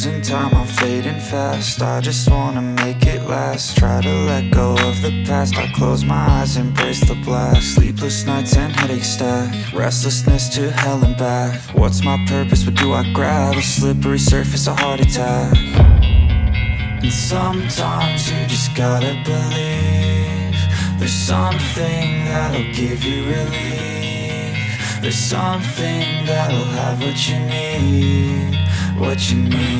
losing time, I'm fading fast. I just wanna make it last. Try to let go of the past. I close my eyes, embrace the blast. Sleepless nights and headaches stack. Restlessness to hell and back. What's my purpose? What do I grab? A slippery surface, a heart attack. And sometimes you just gotta believe there's something that'll give you relief. There's something that'll have what you need, what you need.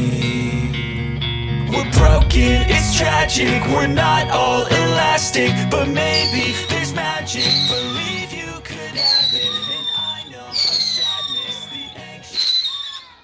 We're broken, it's tragic, we're not all elastic, but maybe there's magic. Believe you could have it, and I know our sadness, the anxious.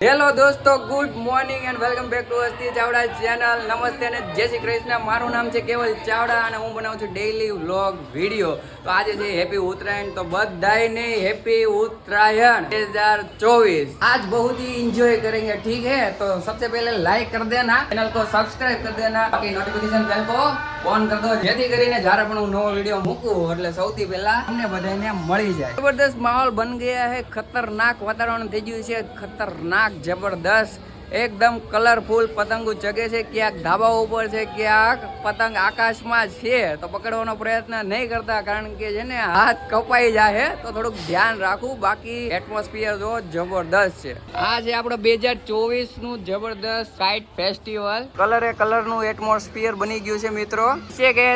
Hello દોસ્તો, good morning and welcome back to Asti Chavda channel. નમસ્તે અને જય શ્રી કૃષ્ણ. મારું નામ છે કેવલ ચાવડા અને હું બનાવું છું ડેઈલી વ્લોગ વિડીયો. તો આજે છે હેપી ઉત્તરાયણ, તો બધાને હેપી ઉત્तरायण 2024. आज बहुत ही इंजॉय करेंगे, ठीक है? तो सबसे पहले लाइक कर देना, चैनल को सब्सक्राइब कर देना, बाकी नोटिफिकेशन बेल को ઓન કરી દો, જેથી કરીને જ્યારે પણ હું નવો વિડીયો મૂકું એટલે સૌથી પહેલા અમને બધાને મળી જાય. જબરદસ્ત માહોલ બન ગયા છે, ખતરનાક વાતાવરણ થઈ ગયું છે, ખતરનાક જબરદસ્ત એકદમ કલરફુલ પતંગો ચગે છે. ક્યાંક ધાબા ઉપર છે, ક્યાંક પતંગ આકાશમાં છે. તો પકડવાનો પ્રયત્ન નહીં કરતા, કારણ કે છે ને હાથ કપાઈ જાય, તો થોડુંક ધ્યાન રાખવું. બાકી એટમોસ્ફિયર જો જબરદસ્ત છે. આ છે આપણો 2024 નું જબરદસ્ત કાઇટ ફેસ્ટિવલ. કલરે કલર નું એટમોસ્ફિયર બની ગયું છે મિત્રો. છે કે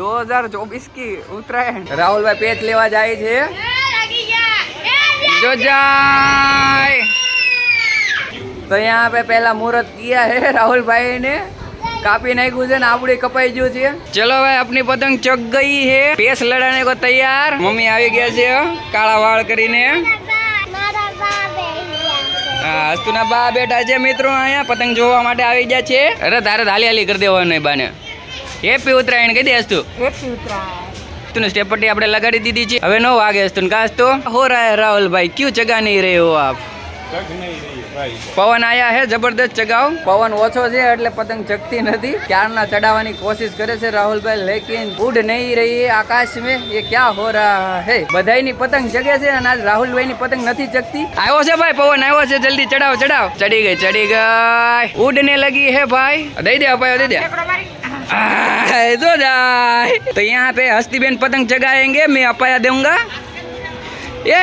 2024 की उत्तरायण. રાહુલભાઈ પેચ લેવા જાય છે. જો જાય तो यहाँ पे पहला मुहूर्त किया है राहुल भाई ने. काफी नहीं गुजरे ना, आपड़ी कपाई जो है. चलो भाई, अपनी पतंग चग गई है. पेस लड़ाने को तैयार. मम्मी આવી ગયા છે કાળા વાળ કરીને. હા, અસ્તુના બા બેઠા છે મિત્રો અહીંયા પતંગ જોવા માટે આવી ગયા છે. અરે તારે હાલી હાલી કરી દેવાનું એ બાને. હેપી ઉત્તરાયણ કહી દે અસ્તુ. હેપી ઉત્તરાયણ. तूने स्टेप पट्टी આપણે લગાડી દીધી છે. હવે નો વાગે અસ્તુ ને કાસ તો हो रहा है राहुल भाई, क्यों जगा नहीं रहे हो आप? પવન આયા હે જબરદસ્ત ચગાવ. પવન ઓછો છે એટલે પતંગ ચગતી નથી. ક્યારના ચડાવવાની કોશિશ કરે છે રાહુલભાઈ, લેકિન ઉડ નહીં રહી આકાશ में. ये क्या हो रहा है? બધાયની પતંગ ચગે છે અને આજ રાહુલભાઈની પતંગ નથી ચગતી. આવ્યો છે ભાઈ, પવન આવ્યો છે, જલ્દી ચડાવ ચડાવ. ચડી ગઈ ઉડને લગી है भाई. દઈ દે અપાયો, દઈ દે. तो जाए तो यहाँ पे हस्तीबेन पतंग चगाएंगे, मैं अपाया दूंगा. ये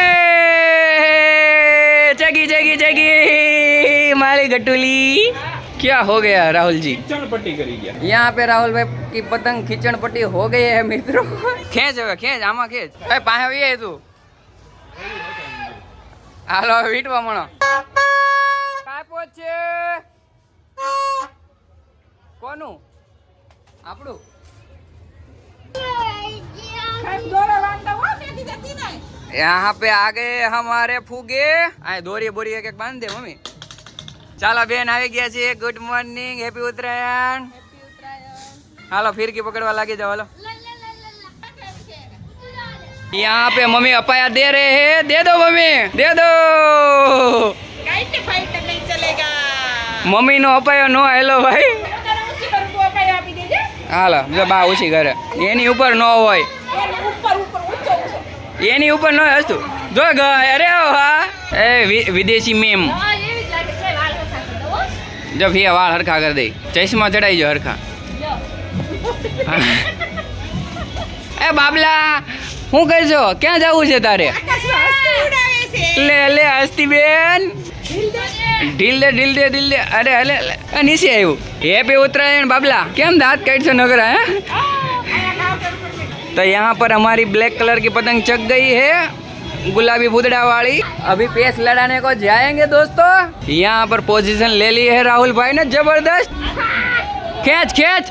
जगी जगी जगी मारी गटुली. क्या हो गया राहुल जी? खींचन पट्टी करी गया. यहाँ पे राहुल भाई की पतंग खींचन पट्टी हो गई है मित्रों. खेच હવે ખેંચ, આમાં ખેંચ. એ પાસે આવી તું. હાલો વીટવા મણો. કાપો છે કોનું? આપણું. यहाँ पे आ गए हमारे फूगे. आ दोरी बोरी एक एक बांध दे मम्मी. ચાલો બેન આવી ગયા છે. Good morning, happy Uttarayan. હાલો ફિરકી પકડવા લાગી જાઓ. હાલો. यहाँ पे मम्मी अपाया दे रहे हैं. दे दो मम्मी, दे दो. नहीं चलेगा. मम्मी नो अपायो नो. हेलो भाई. હાલો જો બા ઓછી કરે. એની ઉપર ન હોય, એની ઉપર ન હોય. હસતું જો ગઈ. અરે હા, એ વિદેશી મેમ. જો ભૈયા વાળ હરખા કરી દઈ. ચશ્મા ચડાઈ જો હરખા. એ બાબલા, શું કહેશો? ક્યાં જવું છે તારે? લે લે હસ્તી બેન. ઢીલ દે ઢીલ દે ઢીલ દે. અરે અલે નીચે આવ્યું. હેપી ઉત્તરાયણ बाबला. કેમ दांत काटছো नगरा है? तो यहाँ पर हमारी ब्लैक कलर की पतंग चग गई है, गुलाबी भूतड़ा वाली. अभी पेस लड़ाने को जाएंगे दोस्तों. यहाँ पर पोजीशन ले ली है राहुल भाई ने जबरदस्त. खेच खेच.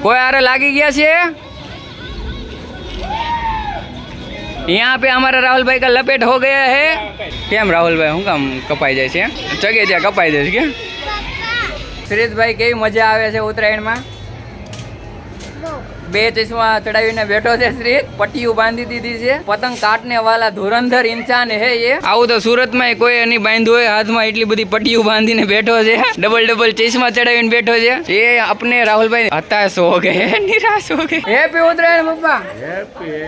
कोई आरे लागी गया છે. यहाँ पे हमारा राहुल भाई का लपेट हो गया है. કેમ રાહુલ ભાઈ હું કામ કપાઈ જાય છે? ચગે ત્યાં કપાઈ જાય છે કે? સુરેશભાઈ કેવી મજા આવે છે ઉત્તરાયણમાં? બે ચશ્મા ચડાવીને બેઠો છે શ્રીત, પટ્ટીઓ બાંધી દીધી છે. પતંગ કાટને વાલા ધુરંધર ઇન્સાન હે ये. આવું તો સુરતમાં કોઈ એની બાંધ્યું હોય હાથમાં, એટલી બધી પટ્ટીઓ બાંધીને બેઠો છે. ડબલ ચશ્મા ચડાવીને બેઠો છે. એ આપણે રાહુલભાઈ હતાશ હો ગયે, નિરાશ હો ગયે. હેપી ઉત્તરાયણ પપ્પા. હેપી.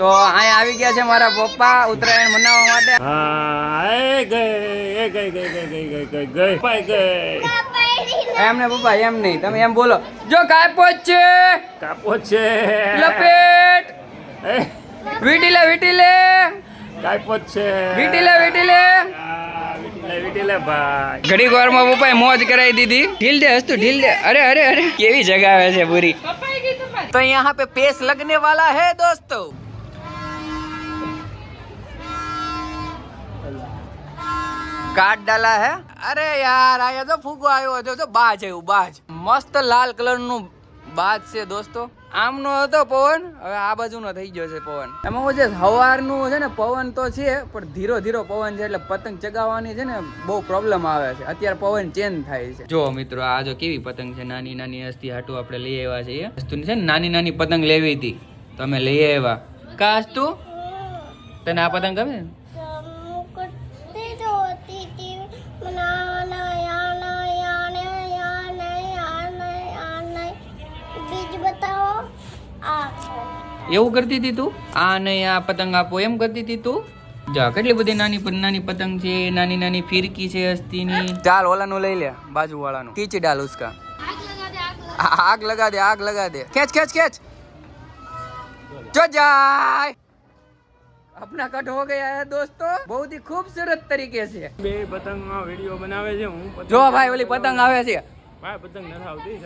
તો અહીંયા આવી ગયા છે મારા પપ્પા ઉત્તરાયણ મનાવવા માટે. એમને પપ્પા એમ નહીં, તમે એમ બોલો. જો કાપો છે લપેટ વીટીલે કાપો છે વીટીલે ભાઈ. ઘડીક વારમાં પપ્પાએ મોજ કરાવી દીધી. ઢીલ દે હસતું ઢીલ દે. અરે કેવી જગાવે છે પૂરી. તો यहाँ पे पेश लगने वाला है दोस्तों. કાટ ડાલા હે. અરે યાર આયા તો ફૂગો આવ્યો હતો, બાજ આવ્યું બાજ. મસ્ત લાલ કલર નું બાજ છે દોસ્તો. આમનો હતો પવન, હવે આ બાજુનો થઈ ગયો છે પવન. એમાં હું છે સવારનું છે ને પવન તો છે પણ ધીરો પવન છે, એટલે પતંગ ચગાવવાની છે ને બહુ પ્રોબ્લેમ આવે છે. અત્યારે પવન ચેન્જ થાય છે. જો મિત્રો આ જો કેવી પતંગ છે, નાની હસ્તી હાટું આપણે લઈ આવ્યા છે. એ હસ્તુ છે ને નાની પતંગ લેવી હતી તો અમે લઈ આવ્યા. કા હસ્તુ તને આ પતંગ ગમે? એવું કરતી હતી તું? આ નહીં આ પતંગ આપો એમ કરતી હતી તું? જા કેટલી બધી નાની પતંગ છે, નાની ફિરકી છે હસ્તીની. ચાલ ઓલાનું લઈ લે, બાજુ વાળાનું. ખીંચ ડાલ ઉસકા. આગ લગા દે. ખેંચ જો જાય. अपना कट हो गया है दोस्तों, बहुत ही खूबसूरत तरीके से. બે પતંગમાં વિડિયો બનાવે છે. હું જો ભાઈ ઓલી પતંગ આવે છે, ભાઈ પતંગ નથી આવતી,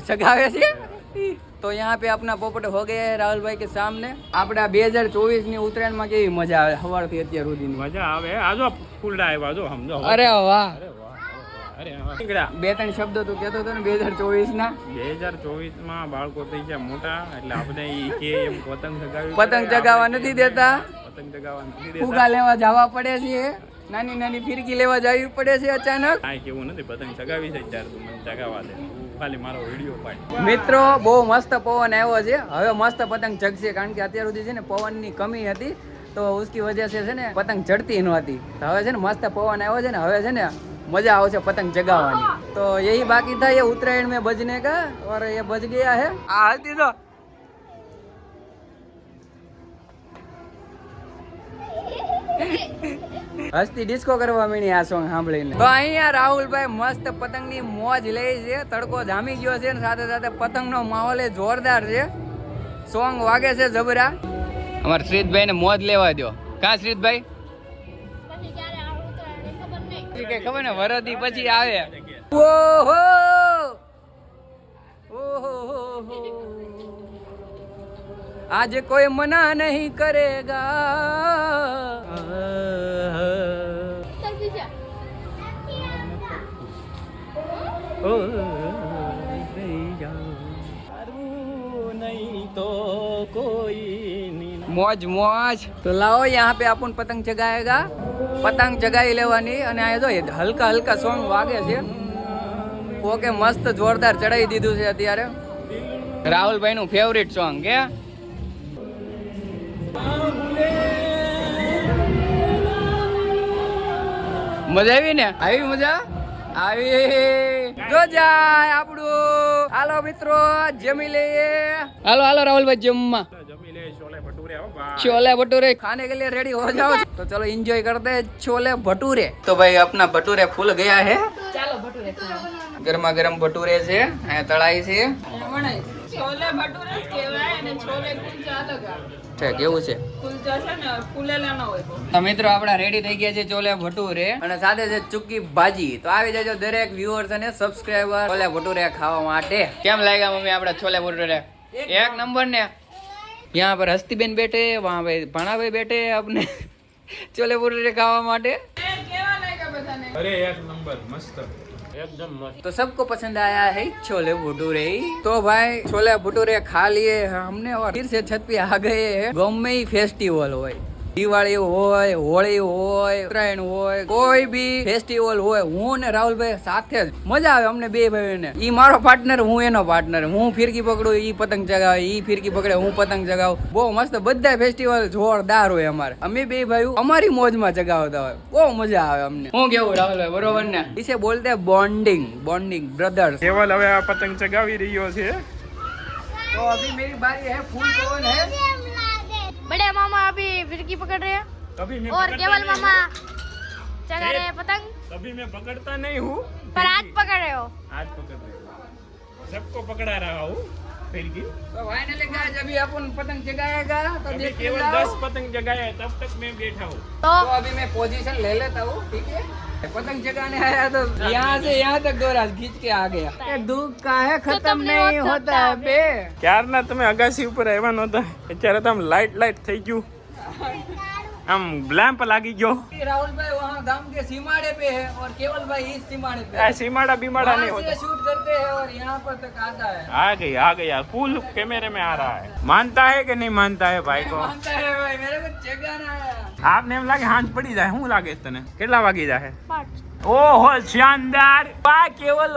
સગાવે છે. તો यहाँ पे अपना પોપટ हो गया है राहुल भाई के सामने. આપણે 2024 ની ઉત્તરાયણ માં કેવી મજા આવે સવારથી અત્યાર સુધીની. મજા આવે. આજો ફૂલડા આવ્યા જો સમજો. અરે વાહ. અરે વાહ. બે ત્રણ શબ્દો તું કહેતો હતો ને 2024 ના. 2024 માં બાળકો થઈ ગયા મોટા, એટલે આપણે ઈ કે એમ પતંગ ચગાવવા નથી દેતા. પતંગ ચગાવવા નથી દેતા. ફુગા લેવા જવા પડે છે, નાની ફિરકી લેવા જવી પડે છે અચાનક. કાંઈ કેવું નથી, પતંગ ચગાવી છે ત્યારે તું મને ચગાવવા દે, ખાલી મારો વિડીયો પાડ. મિત્રો બહુ મસ્ત પવન આવ્યો છે, હવે મસ્ત પતંગ ચગશે. કારણ કે અત્યાર સુધી છે ને પવનની કમી હતી, તો ઉસકી વજહ સે છે ને પતંગ ચડતી નહોતી. તો હવે છે ને મસ્ત પવન આવ્યો છે ને, હવે છે ને મજા આવશે પતંગ ચગાવવાની. તો यही बाकी था ये उत्तरायण में बजने का, और ये बज गया है. આ હલતી તો હસ્તી ડિસ્કો કરવા માંડી આ સોંગ સાંભળીને. તો અહીંયા રાહુલભાઈ મસ્ત પતંગની મોજ લે છે. તડકો જામી ગયો છે ને સાથે પતંગનો માહોલ જોરદાર છે. સોંગ વાગે છે જબરા. અમારા શ્રીતભાઈ ને મોજ લેવા દો. કા શ્રીતભાઈ? ખબર ને વરદી પછી આવે. ઓહો आज कोई मना नहीं करेगा. મોજ. તો લાવો यहाँ पे अपन પતંગ ચગાવેગા. પતંગ ચગાવી લેવાની. અને આ જો હલકા સોંગ વાગે છે. ઓકે મસ્ત જોરદાર ચડાવી દીધું છે અત્યારે. રાહુલભાઈ નું ફેવરિટ સોંગ કે મજા આવી ને? આવી મજા આવી. જો જાય આપણું. હાલો મિત્રો જમી લઈએ. હાલો રાહુલભાઈ જમવા. छोले भटूरे खाने के लिए रेडी हो जाओ. तो चलो एंजॉय करते हैं छोले भटूरे. तो भाई अपना भटूरे फूल गया है. ચાલો ભટુરે ખાવા. ગરમા ગરમ ભટુરે છે, અહીંયા તળાઈ છે. છોલે ભટુરે જ કહેવાય અને છોલે કુલચા અલગ આવે. છે કેવું છે? કુલચા છે ને ફૂલેલા ન હોય. તો મિત્રો આપડા રેડી થઈ ગયા છે છોલે ભટુરે, અને સાથે છે ચુક્કી ભાજી. તો આવી જજો દરેક વ્યુઅર્સ અને સબસ્ક્રાઇબર છોલે ભટુરે ખાવા માટે. કેમ લાગ્યા મમ્મી આપડા છોલે ભટુરે? એક નંબર ને. यहाँ पर हस्तीबेन बैठे, वहाँ पे भाणा भाई बैठे अपने छोले भटूरे खावा माटे. કેવા લાગ્યા બધાને? અરે એક નંબર મસ્ત, एकदम मस्त. तो सबको पसंद आया है छोले भटूरे. तो भाई छोले भटूरे खा लिए हमने और फिर से छत पे आ गए हैं. गाँव में ही फेस्टिवल हो દિવાળી હોય, હોળી હોય, ઉત્તરાયણ હોય, કોઈ બી ફેસ્ટિવલ હોય, હું ને રાહુલભાઈ સાથે જ મજા આવે અમને બે ભાઈઓને. ઈ મારો પાર્ટનર, હું એનો પાર્ટનર. હું ફિરકી પકડું, ઈ પતંગ ચગાવે, ઈ ફિરકી પકડે, હું પતંગ ચગાવું. બહુ મસ્ત, બધા ફેસ્ટિવલ જોરદાર હોય અમારે. અમે બે ભાઈઓ અમારી મોજમાં ચગાવતા હોય, બહુ મજા આવે અમને. હું કેવું રાહુલભાઈ, બરોબર ને? ઇસે બોલતે બોન્ડિંગ, બોન્ડિંગ બ્રધર્સ. કેવલ હવે આ પતંગ ચગાવી રહ્યો છે. तो अभी मेरी बारी है, फूल पवन है. बड़े मामा अभी फिरकी पकड़ रहे हैं कभी मैं और केवल मामा चगा रहे हैं पतंग, कभी मैं पकड़ता नहीं हूँ, पर आज पकड़ रहे हो. आज पकड़ रहे हो. सबको पकड़ा रहा हूँ फिरकी. तो फाइनली गाइस अभी अपन पतंग जगाएगा तो अभी देखते केवल जाओ. 10 पतंग जगाया है, तब तक मैं बैठा हूँ. तो तो अभी मैं पोजीशन ले लेता हूँ, ठीक है? पतंग जगाने आया तो यहाँ से यहाँ तक दो रात खींच के आ गया. ये दुख का है खत्म नहीं होता है बे. ક્યારના તમે અગાસી ઉપર આવ્યા નહોતા, અત્યારે તો આમ લાઈટ થઈ ગયું, આમ લેમ્પ લાગી ગયો. राहुल भाई वहाँ गांव के सीमाड़े पे है और केवल भाई इस सीमाड़े पे આ है. सीमाड़ा बीमाड़ा नहीं वहाँ से होता. शूट करते हैं और यहाँ पर तक आता है. आ गया फुल कैमरे में आ रहा है. मानता है कि नहीं मानता है भाई को? मानता है भाई, मेरे को जगाना है. આપને એમ લાગે હાંજ પડી જાય, શું લાગે છે તને? કેટલા વાગી જાય? ઓહો શાનદાર. વાહ કેવલ,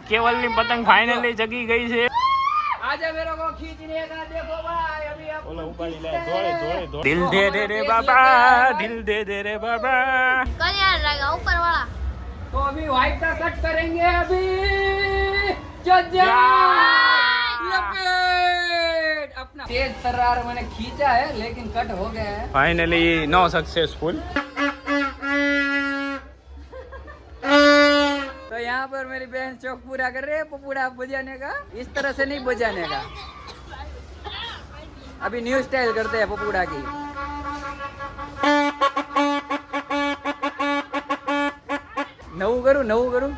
કેવલ ની પતંગ ફાઇનલી જગી ગઈ છે. आजा मेरे को खींचने का, देखो भाई अभी आप દિલ દે દે રે બાબા, દિલ દे दे रे बाबा. कल यार रहेगा ऊपर वाला. तो अभी व्हाइट का कट करेंगे. अभी लपेट अपना तेज तर्रार मैंने खींचा है लेकिन कट हो गया है. Finally know successful. तो यहाँ पर मेरी बहन शौक पूरा कर रही है पपूड़ा बजाने का. इस तरह से नहीं बजाने का. अभी न्यू स्टाइल करते हैं पपूड़ा की. नवू करूँ.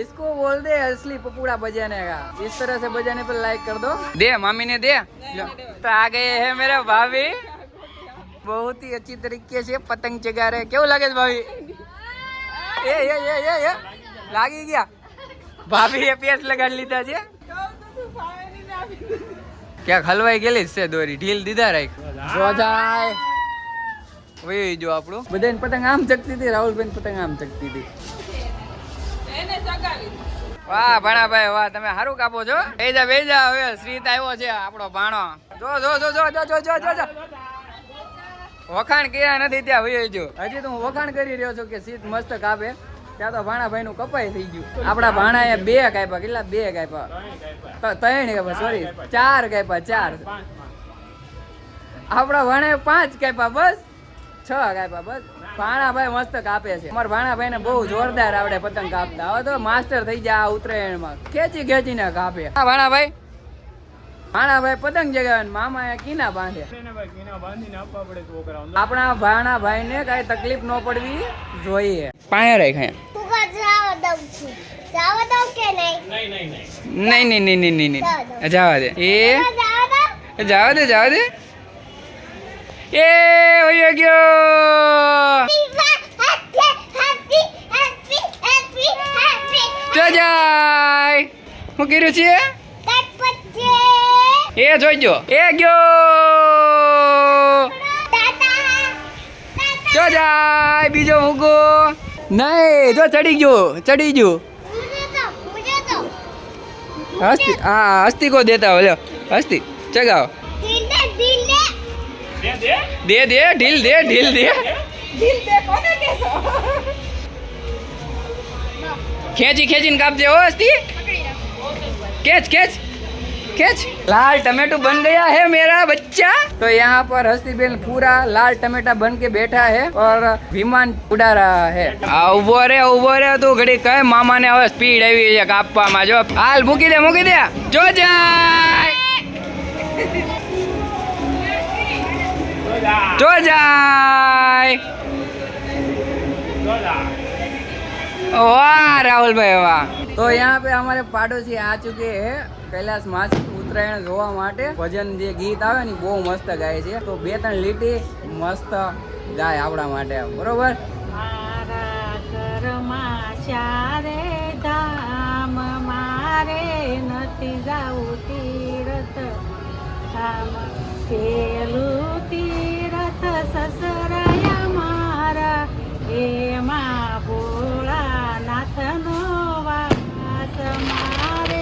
इसको बोल दे असली पपूड़ा बजाने का. इस तरह से बजाने पर लाइक कर दो. दे मामी ने दे. तो आ गए हैं मेरे भाभी, बहुत ही अच्छी तरीके से पतंग चगा रहे. કેવું લાગે છે ભાભી? એ લાગી ગયા. ભાભીએ પેચ લગાડી લીધા છે. ક્યાંક હલવાઈ ગયેલી છે દોરી, ઢીલ દીધા રાખ. જો જાય વહી જો આપણું. બધાને પતંગ આમ ચકતી હતી, રાહુલભાઈ પતંગ આમ ચકતી હતી. એને ચગાવી. વાહ ભાણાભાઈ વાહ, તમે સારું કાપો છો. બેજા હવે શ્રીત આવ્યો છે આપણો ભાણો. જો વખાણ કર્યા નથી ત્યાં વહી જો. હજી તો હું વખાણ કરી રહ્યો છું કે સીત મસ્ત કાપે. ત્યાં તો ભાણાભાઈ નું કપાઈ થઈ ગયું. આપણા ભાણાએ 2 કાપ્યા. કેટલા? 2 કાપ્યા. 3 કાપ્યા, સોરી 4 કાપ્યા. 4 આપણા ભાણાએ 5 કાપ્યા, બસ 6 કાપ્યા, બસ. ભાણાભાઈ મસ્ત કાપે છે. અમારા ભાણાભાઈ ને બહુ જોરદાર આવડે પતંગ કાપતા. હવે તો માસ્ટર થઈ જાય આ ઉત્તરાયણમાં. ખેંચીને કાપે. હા ભાણાભાઈ પતંગ જગાવે, મામા કીના બાંધે. આપણા ભાણાભાઈ ને કઈ તકલીફ ન પડવી જોઈએ. પાયા રાખ. તું કા જાવ દઉં છું. જાવ દઉં કે નહીં? નહીં જવા દે. જવા દે. એ હોયો ગયો. જાય હું કર્યું છે એ જોઈજો. એ ગયો. જો જાય બીજો ભૂગો. નહીં જો ચડી ગયો. હસ્તી કો દેતા હો. લ્યો હસ્તી ચગાવો. દે ઢીલ દે. દિલ દે કોને કેસો? ખેંચીને કાપજે હો હસ્તી. खेच. लाल टमाटो बन गया है मेरा बच्चा. तो यहाँ पर हस्ती बेन पूरा लाल टमाटा बन के बैठा है और विमान उड़ा रहा है. उभो रे તું ઘડી કઈ મામા ને હવે સ્પીડ આવી છે કાપવામાં. જો હાલ મૂકી દે. જો જાય. वाह राहुल भाई वाह. तो यहाँ पे हमारे पाड़ोसी आ चुके हैं कैलाश मासी ઉત્તરાયણ જોવા માટે. ભજન જે ગીત આવે ને બહુ મસ્ત ગાય છે. તો 2-3 લીટી મસ્ત ગાય આપણા માટે, બરોબર? મારા ઘરમાં ચારે ધામ, મારે નથી જાવું તીર્થ ધામ પેલું તીરથ સસરાયા મારા એમાં ભોળાનાથનો વાસ મારે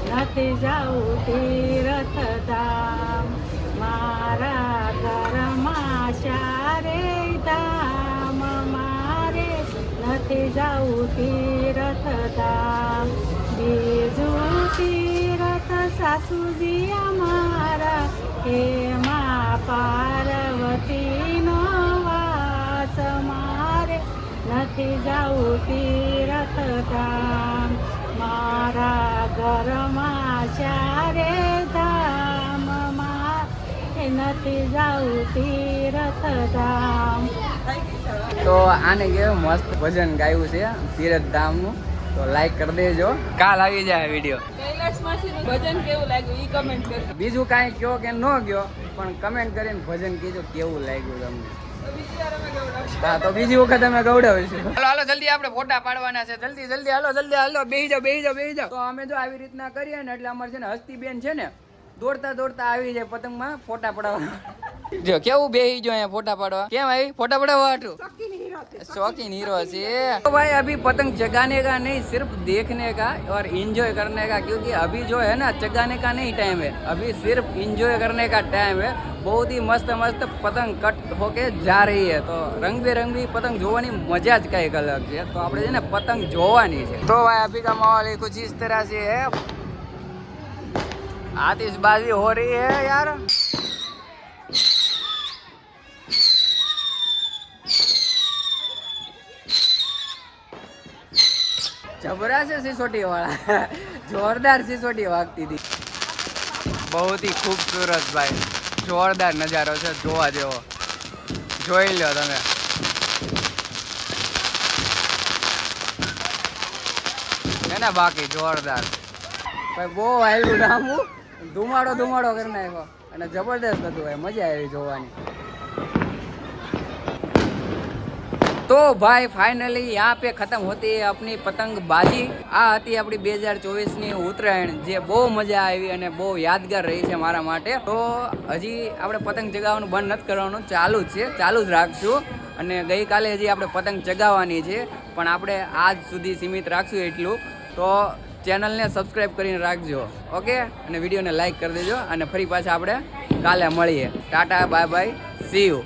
નથી જાવું તીરથ ધામ મારા ઘરમાં ચારે ધામ મારે નથી જાવું તીરથ ધામ બીજું તીરથ સાસુજી અમારા એમાં પાર્વતીનો વાસ મારે નથી જાવું તીરથ ધામ મારા ઘરમાં ચારે ધામ મારે નથી જાવું તીરથ ધામ. તો આને કેવું મસ્ત ભજન ગાયું છે તીરથ ધામનું, તો લાઈક કરી દેજો. કાલ આવી જાય વિડીયો. કૈલાસ માસીનું ભજન કેવું લાગ્યું ઈ કમેન્ટ કરજો. બીજું કાંઈ કયો કે ન કયો, પણ કમેન્ટ કરીને ભજન કીધું કેવું લાગ્યું તમને. તો બીજી વાર અમે ગવડાવશું. હા, તો બીજી વખત અમે ગવડાવીશું. હાલો હાલો જલ્દી આપણે ફોટા પાડવાના છે. જલ્દી જલ્દી હાલો, જલ્દી હાલો, બેહી જાઓ. તો અમે જો આવી રીતના કરીએ ને એટલે અમારે છે ને હસ્તી બેન છે ને દોડતા દોડતા આવી જાય પતંગમાં ફોટા પડાવવા. જો કેવું બેહી જો અહીંયા ફોટા પાડવા. કેમ આવી ફોટા પડાવવા હાટું? शौकीन हीरो से. तो भाई अभी पतंग जगाने का नहीं, सिर्फ देखने का और एंजॉय करने का, क्योंकि अभी जो है ना जगाने का नहीं टाइम है, अभी सिर्फ एंजॉय करने का टाइम है. बहुत ही मस्त मस्त पतंग कट होके जा रही है. तो रंग बेरंगी पतंग જોવાની મજા જ કઈક અલગ છે. તો આપણે છે ને પતંગ જોવાની છે. तो भाई अभी का माहौल कुछ इस तरह से है, आतिशबाजी हो रही है यार. जबरा से सिसोटी वाला जोरदार सिसोटी वागती थी. बहुत ही खूबसूरत भाई, जोरदार नजारो છે જોવા જેવો. જોઈ લો તમે. છે ને બાકી જોરદાર ભાઈ. બહુ આયલું ડામું ધુમાડો કરી નાખ્યો અને જબરદસ્ત હતું ભાઈ, મજા આવી જોવાની. तो भाई फाइनली यहाँ पे खत्म होती है अपनी पतंगबाजी. આ હતી આપણી 2024ની ઉત્તરાયણ, જે બહુ મજા આવી અને બહુ યાદગાર રહી છે મારા માટે. તો હજી આપણે પતંગ ચગાવવાનું બંધ નથી કરવાનું, ચાલુ જ છે, ચાલુ જ રાખશું. અને ગઈકાલે હજી આપણે પતંગ ચગાવવાની છે, પણ આપણે આજ સુધી સીમિત રાખશું એટલું. તો ચેનલને સબસ્ક્રાઈબ કરીને રાખજો, ઓકે? અને વિડીયોને લાઈક કરી દેજો. અને ફરી પાછા આપણે કાલે મળીએ. Tata bye bye, C you.